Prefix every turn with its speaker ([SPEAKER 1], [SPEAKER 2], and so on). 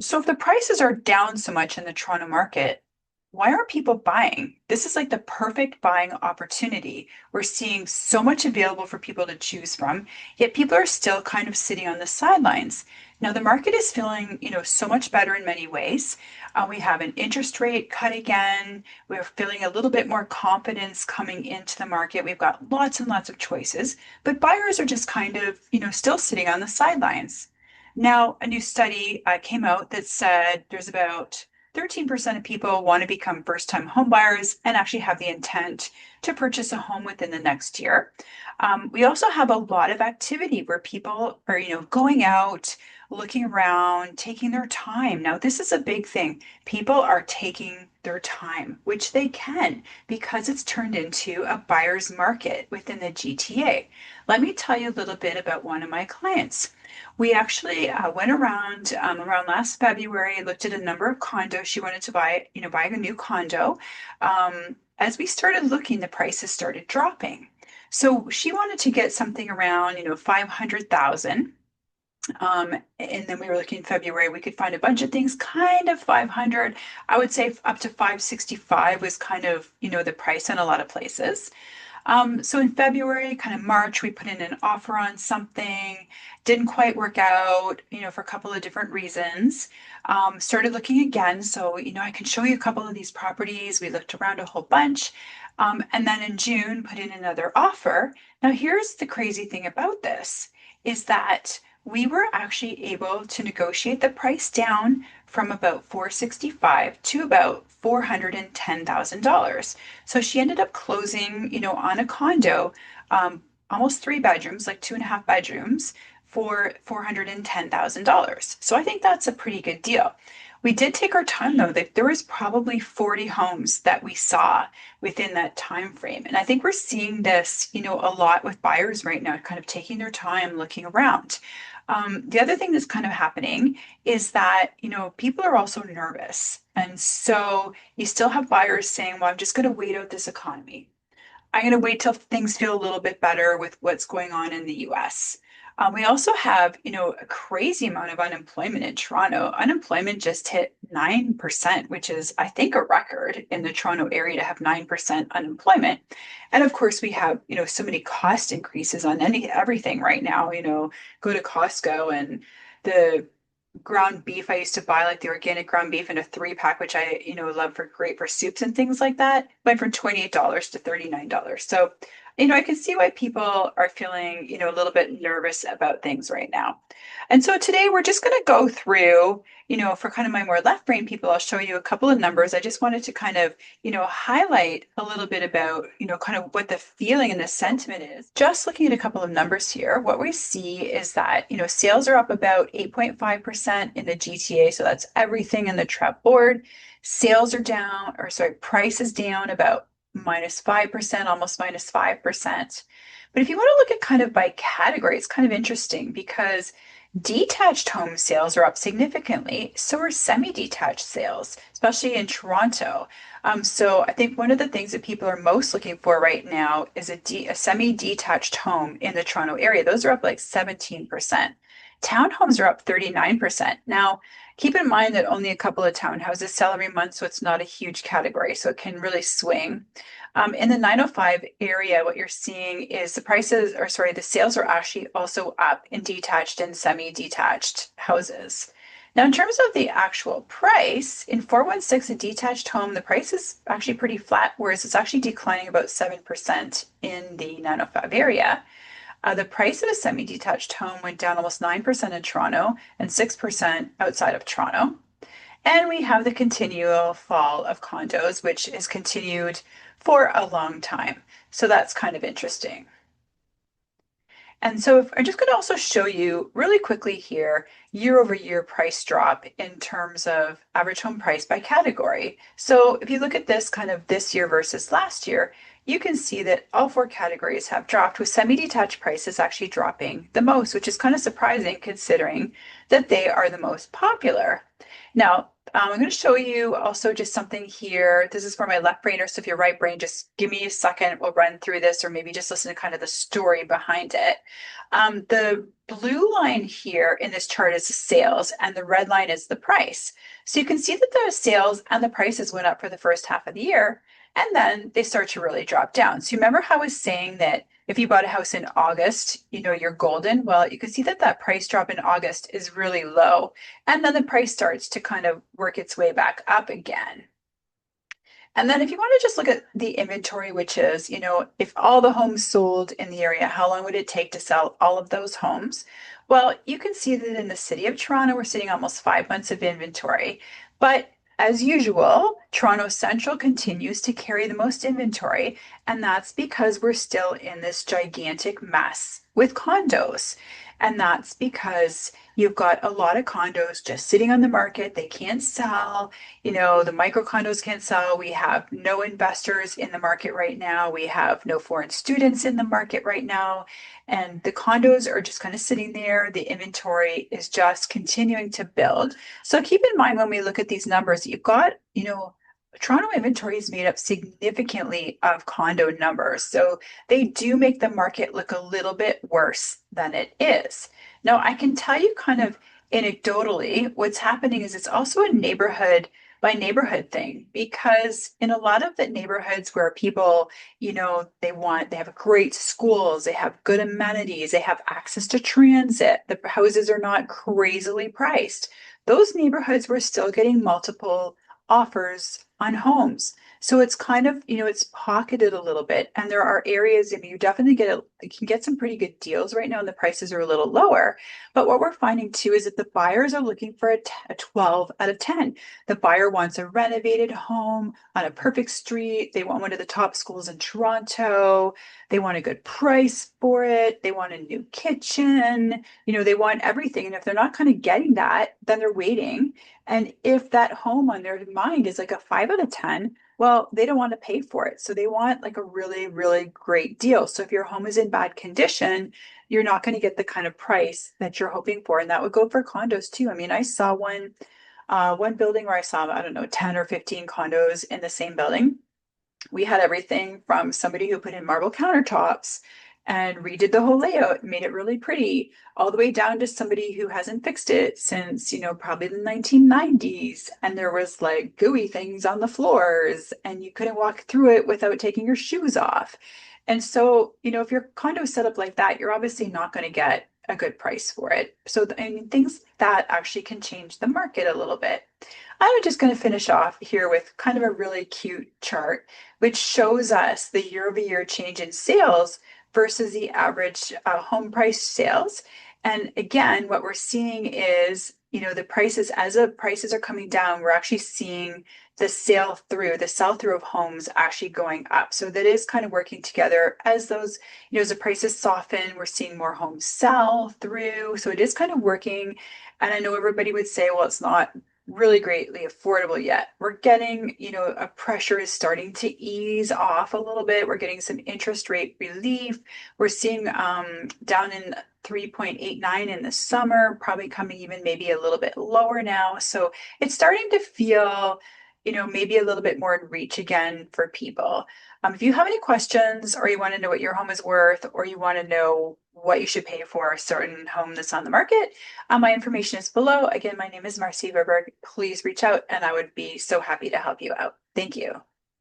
[SPEAKER 1] So if the prices are down so much in the Toronto market, why aren't people buying? This is like the perfect buying opportunity. We're seeing so much available for people to choose from, yet people are still kind of sitting on the sidelines. Now the market is feeling, so much better in many ways. We have an interest rate cut again. We're feeling a little bit more confidence coming into the market. We've got lots and lots of choices, but buyers are just kind of, still sitting on the sidelines. Now, a new study came out that said there's about 13% of people want to become first-time homebuyers and actually have the intent to purchase a home within the next year. We also have a lot of activity where people are, going out, looking around, taking their time. Now, this is a big thing. People are taking their time, which they can because it's turned into a buyer's market within the GTA. Let me tell you a little bit about one of my clients. We actually went around last February, looked at a number of condos she wanted to buy, buying a new condo. As we started looking, the prices started dropping. So she wanted to get something around, 500,000. And then we were looking in February, we could find a bunch of things, kind of 500. I would say up to 565 was kind of, the price in a lot of places. So in February, kind of March, we put in an offer on something, didn't quite work out, for a couple of different reasons. Started looking again. So, I can show you a couple of these properties. We looked around a whole bunch. And then in June, put in another offer. Now, here's the crazy thing about this is that we were actually able to negotiate the price down from about 465 to about $410,000. So she ended up closing, on a condo, almost 3 bedrooms, like 2.5 bedrooms, for $410,000. So I think that's a pretty good deal. We did take our time though, that there was probably 40 homes that we saw within that time frame. And I think we're seeing this, a lot with buyers right now, kind of taking their time looking around. The other thing that's kind of happening is that, people are also nervous. And so you still have buyers saying, well, I'm just going to wait out this economy. I'm going to wait till things feel a little bit better with what's going on in the US. We also have, a crazy amount of unemployment in Toronto. Unemployment just hit 9%, which is, I think, a record in the Toronto area to have 9% unemployment. And of course, we have, so many cost increases on everything right now. Go to Costco and the ground beef. I used to buy like the organic ground beef in a 3 pack, which I, love for great for soups and things like that. Went from $28 to $39. So, I can see why people are feeling, a little bit nervous about things right now. And so today we're just going to go through, for kind of my more left brain people, I'll show you a couple of numbers. I just wanted to kind of, highlight a little bit about, kind of what the feeling and the sentiment is. Just looking at a couple of numbers here, what we see is that, sales are up about 8.5% in the GTA. So that's everything in the trap board. Sales are down, or sorry, price is down about -5%, almost -5%. But if you want to look at kind of by category, it's kind of interesting because detached home sales are up significantly. So are semi-detached sales, especially in Toronto. So I think one of the things that people are most looking for right now is a semi-detached home in the Toronto area. Those are up like 17%. Townhomes are up 39%. Now, keep in mind that only a couple of townhouses sell every month, so it's not a huge category, so it can really swing. In the 905 area, what you're seeing is the sales are actually also up in detached and semi-detached houses. Now, in terms of the actual price, in 416, a detached home, the price is actually pretty flat, whereas it's actually declining about 7% in the 905 area. The price of a semi-detached home went down almost 9% in Toronto and 6% outside of Toronto. And we have the continual fall of condos, which has continued for a long time. So that's kind of interesting. And so I'm just going to also show you really quickly here year over year price drop in terms of average home price by category. So if you look at this kind of this year versus last year, you can see that all four categories have dropped, with semi-detached prices actually dropping the most, which is kind of surprising considering that they are the most popular. Now, I'm going to show you also just something here. This is for my left brainer, so if you're right brain, just give me a second. We'll run through this, or maybe just listen to kind of the story behind it. The blue line here in this chart is the sales, and the red line is the price. So you can see that the sales and the prices went up for the first half of the year, and then they start to really drop down. So you remember how I was saying that if you bought a house in August, you're golden. Well, you can see that that price drop in August is really low. And then the price starts to kind of work its way back up again. And then if you want to just look at the inventory, which is, if all the homes sold in the area, how long would it take to sell all of those homes? Well, you can see that in the city of Toronto, we're sitting almost 5 months of inventory. But as usual, Toronto Central continues to carry the most inventory, and that's because we're still in this gigantic mess with condos. And that's because you've got a lot of condos just sitting on the market. They can't sell. The micro condos can't sell. We have no investors in the market right now. We have no foreign students in the market right now. And the condos are just kind of sitting there. The inventory is just continuing to build. So keep in mind when we look at these numbers, you've got, Toronto inventory is made up significantly of condo numbers. So they do make the market look a little bit worse than it is. Now, I can tell you kind of anecdotally, what's happening is it's also a neighborhood by neighborhood thing, because in a lot of the neighborhoods where people, they have great schools, they have good amenities, they have access to transit, the houses are not crazily priced. Those neighborhoods were still getting multiple offers on homes. So it's kind of, it's pocketed a little bit. And there are areas, you definitely you can get some pretty good deals right now, and the prices are a little lower. But what we're finding too is that the buyers are looking for a 12 out of 10. The buyer wants a renovated home on a perfect street. They want one of the top schools in Toronto. They want a good price for it. They want a new kitchen. They want everything. And if they're not kind of getting that, then they're waiting. And if that home on their mind is like a 5 out of 10, well, they don't want to pay for it. So they want like a really, really great deal. So if your home is in bad condition, you're not going to get the kind of price that you're hoping for. And that would go for condos too. I mean, I saw one building where I saw, I don't know, 10 or 15 condos in the same building. We had everything from somebody who put in marble countertops and redid the whole layout, made it really pretty, all the way down to somebody who hasn't fixed it since, probably the 1990s. And there was like gooey things on the floors, and you couldn't walk through it without taking your shoes off. And so, if your condo is set up like that, you're obviously not going to get a good price for it. So, I mean, things like that actually can change the market a little bit. I'm just going to finish off here with kind of a really cute chart, which shows us the year-over-year change in sales versus the average home price sales. And again, what we're seeing is, the prices, as the prices are coming down, we're actually seeing the sell through of homes actually going up. So that is kind of working together as those, as the prices soften, we're seeing more homes sell through. So it is kind of working. And I know everybody would say, well, it's not really greatly affordable yet. We're getting, a pressure is starting to ease off a little bit. We're getting some interest rate relief. We're seeing down in 3.89 in the summer, probably coming even maybe a little bit lower now. So it's starting to feel, maybe a little bit more in reach again for people. If you have any questions, or you want to know what your home is worth, or you want to know what you should pay for a certain home that's on the market, my information is below. Again, my name is Marcy Verburg. Please reach out, and I would be so happy to help you out. Thank you.